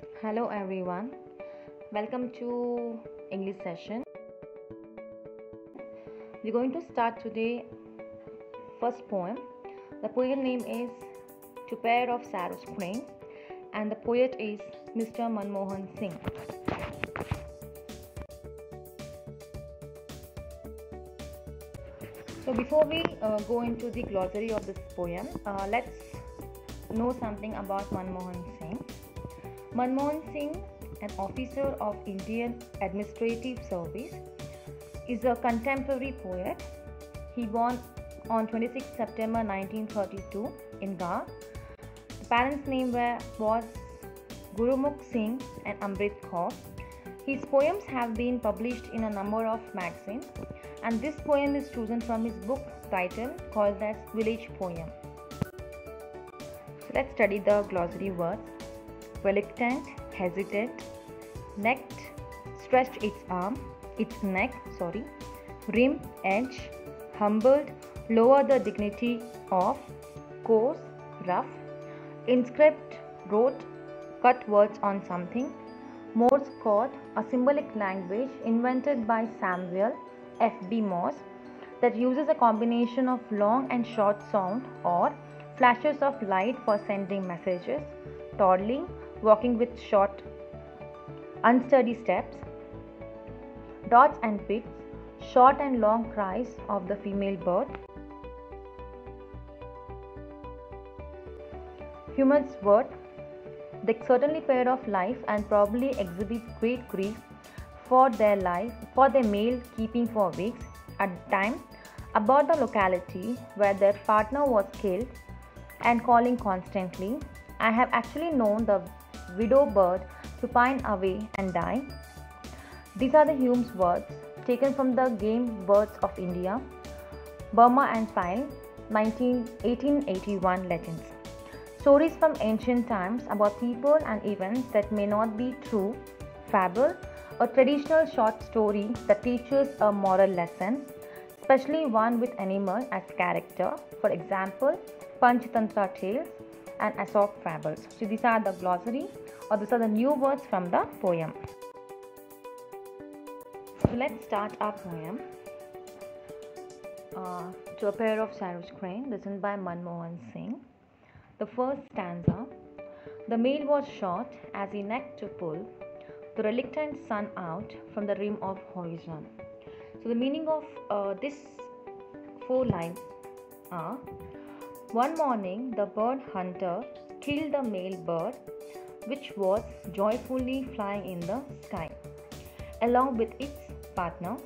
Hello everyone, welcome to English session. We're going to start today first poem. The poet name is To Pair of Sarus Crane and the poet is Mr. Manmohan Singh. So before we go into the glossary of this poem, let's know something about Manmohan Singh. Manmohan Singh, an officer of Indian Administrative Service, is a contemporary poet. He born on 26 September 1932 in Goa. The parents' name was Gurumukh Singh and Amrit Kaur. His poems have been published in a number of magazines, and this poem is chosen from his book title called as Village Poem. So let's study the glossary words. Reluctant, hesitant, necked, stretched its neck, rim, edge, humbled, lower the dignity of, coarse, rough, inscript, wrote, cut words on something, Morse code, a symbolic language invented by Samuel F.B. Morse that uses a combination of long and short sound or flashes of light for sending messages, toddling, walking with short, unsteady steps, dots and pits, short and long cries of the female bird. Humans word, they certainly pair of life and probably exhibit great grief for their male keeping for weeks at the time about the locality where their partner was killed and calling constantly. I have actually known the widow bird to pine away and die. These are the Hume's words taken from the Game Birds of India, Burma and Pile, 1881 legends. Stories from ancient times about people and events that may not be true, fable, a traditional short story that teaches a moral lesson, especially one with animal as character, for example, Panchatantra tales and Aesop fables. So these are the glossary, or these are the new words from the poem. So let's start our poem. To a Pair of Sarus Crane, written by Manmohan Singh. The first stanza. The male was shot as he necked to pull the reluctant sun out from the rim of horizon. So the meaning of this four lines are: one morning the bird hunter killed the male bird which was joyfully flying in the sky along with its partner.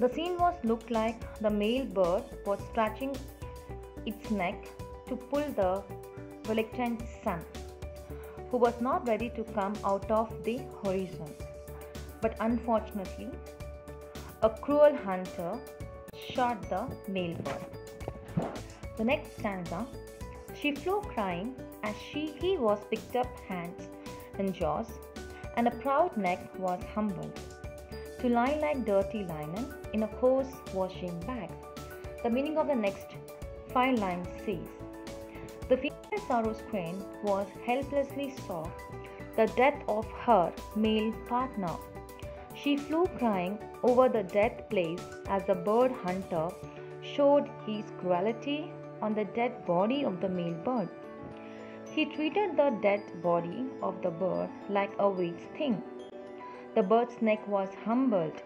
The scene looked like the male bird was scratching its neck to pull the reluctant sun, who was not ready to come out of the horizon. But unfortunately, a cruel hunter shot the male bird. The next stanza. She flew crying as he was picked up hands and jaws, and a proud neck was humbled to lie like dirty linen in a coarse washing bag. The meaning of the next 5 lines says: the female Sarus Crane was helplessly saw the death of her male partner. She flew crying over the dead place as the bird hunter showed his cruelty on the dead body of the male bird. He treated the dead body of the bird like a weak thing. The bird's neck was humbled.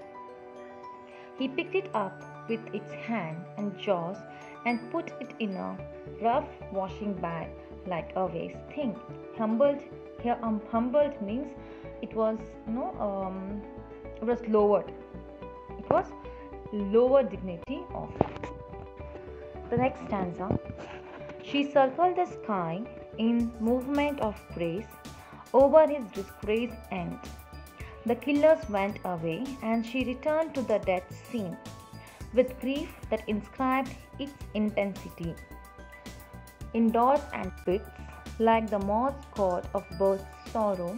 He picked it up with its hand and jaws and put it in a rough washing bag like a waste thing. Humbled here, humbled means it was lowered. It was lower dignity of. The next stanza. She circled the sky in movement of praise over his disgraced end. The killers went away and she returned to the death scene with grief that inscribed its intensity in dots and pits like the Morse code of bird's sorrow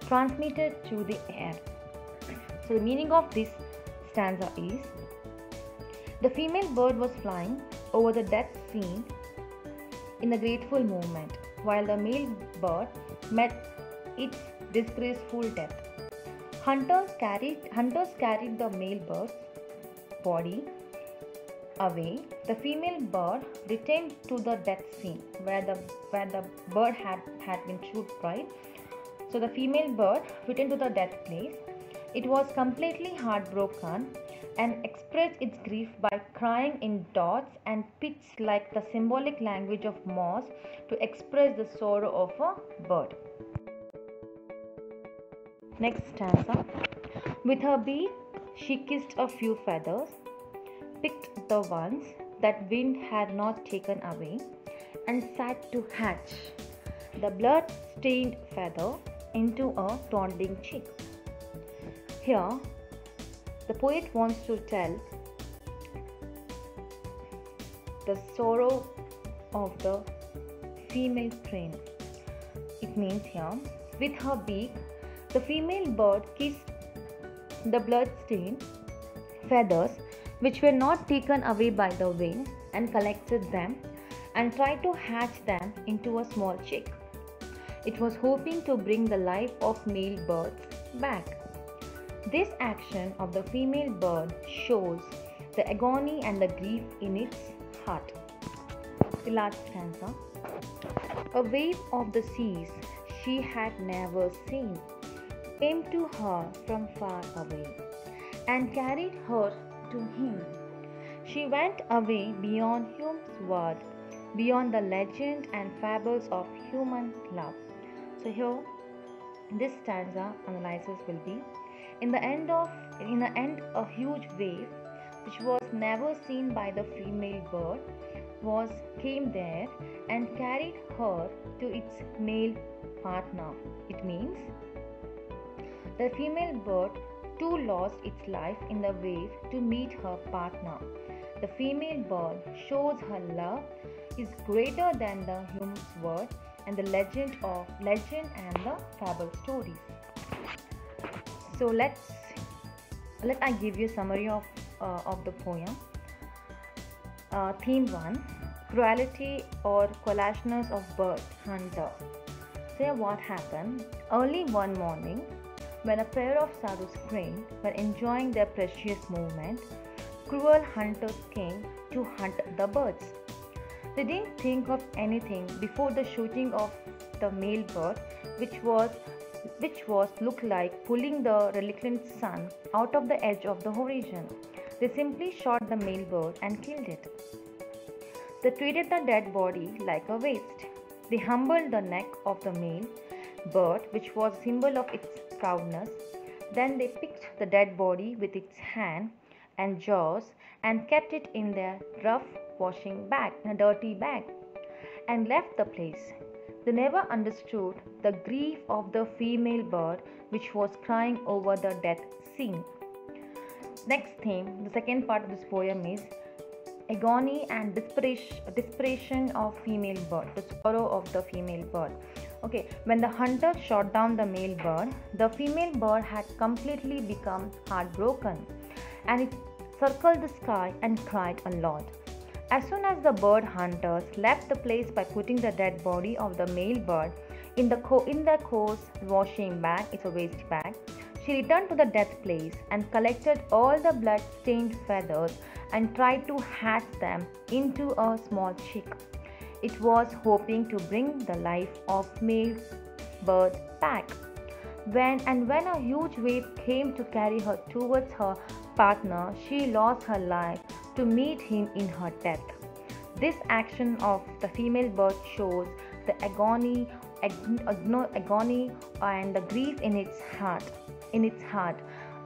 transmitted to the air. So the meaning of this stanza is: the female bird was flying over the death scene in a grateful movement, while the male bird met its disgraceful death. Hunters carried the male bird's body away. The female bird returned to the death scene where the bird had been shot, right? So the female bird returned to the death place. It was completely heartbroken and expressed its grief by crying in dots and pits like the symbolic language of moss to express the sorrow of a bird. Next stanza. With her beak, she kissed a few feathers, picked the ones that wind had not taken away, and sat to hatch the blood-stained feather into a twinkling chick. Here, the poet wants to tell the sorrow of the female crane. It means here, with her beak, the female bird kissed the blood-stained feathers which were not taken away by the wind and collected them and tried to hatch them into a small chick. It was hoping to bring the life of male birds back. This action of the female bird shows the agony and the grief in its heart. The last stanza. A wave of the seas she had never seen came to her from far away and carried her to him. She went away beyond hume's word, beyond the legend and fables of human love. So here, this stanza analysis will be: in the end, a huge wave, which was never seen by the female bird, came there and carried her to its male partner. It means the female bird too lost its life in the wave to meet her partner. The female bird shows her love is greater than the human's word and the legend and the fable stories. So let I give you a summary of the poem. Theme 1: Cruelty or Callousness of Bird Hunter. Say what happened. Early one morning, when a pair of Sarus cranes were enjoying their precious movement, cruel hunters came to hunt the birds. They didn't think of anything before the shooting of the male bird, which looked like pulling the reluctant sun out of the edge of the horizon. They simply shot the male bird and killed it. They treated the dead body like a waste. They humbled the neck of the male bird, which was a symbol of its proudness. Then they picked the dead body with its hand and jaws and kept it in their rough washing bag, a dirty bag, and left the place. They never understood the grief of the female bird, which was crying over the death scene. Next theme, the second part of this poem is agony and desperation of female bird, the sorrow of the female bird. Okay, when the hunter shot down the male bird, the female bird had completely become heartbroken, and it circled the sky and cried a lot. As soon as the bird hunters left the place by putting the dead body of the male bird in the coarse washing bag, it's a waste bag, she returned to the death place and collected all the blood-stained feathers and tried to hatch them into a small chick. It was hoping to bring the life of male bird back. When a huge wave came to carry her towards her partner, she lost her life to meet him in her death. This action of the female bird shows the agony and the grief in its heart.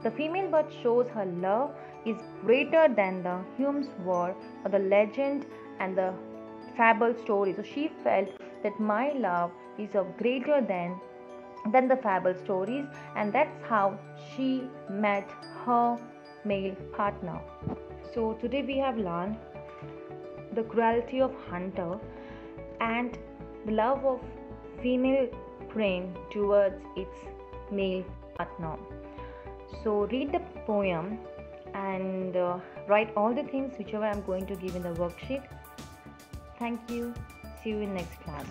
The female bird shows her love is greater than the human's word or the legend and the fable story. So she felt that my love is of greater than the fable stories, and that's how she met her male partner. So today we have learned the cruelty of hunter and the love of female crane towards its male partner. So read the poem and write all the things whichever I am going to give in the worksheet. Thank you. See you in next class.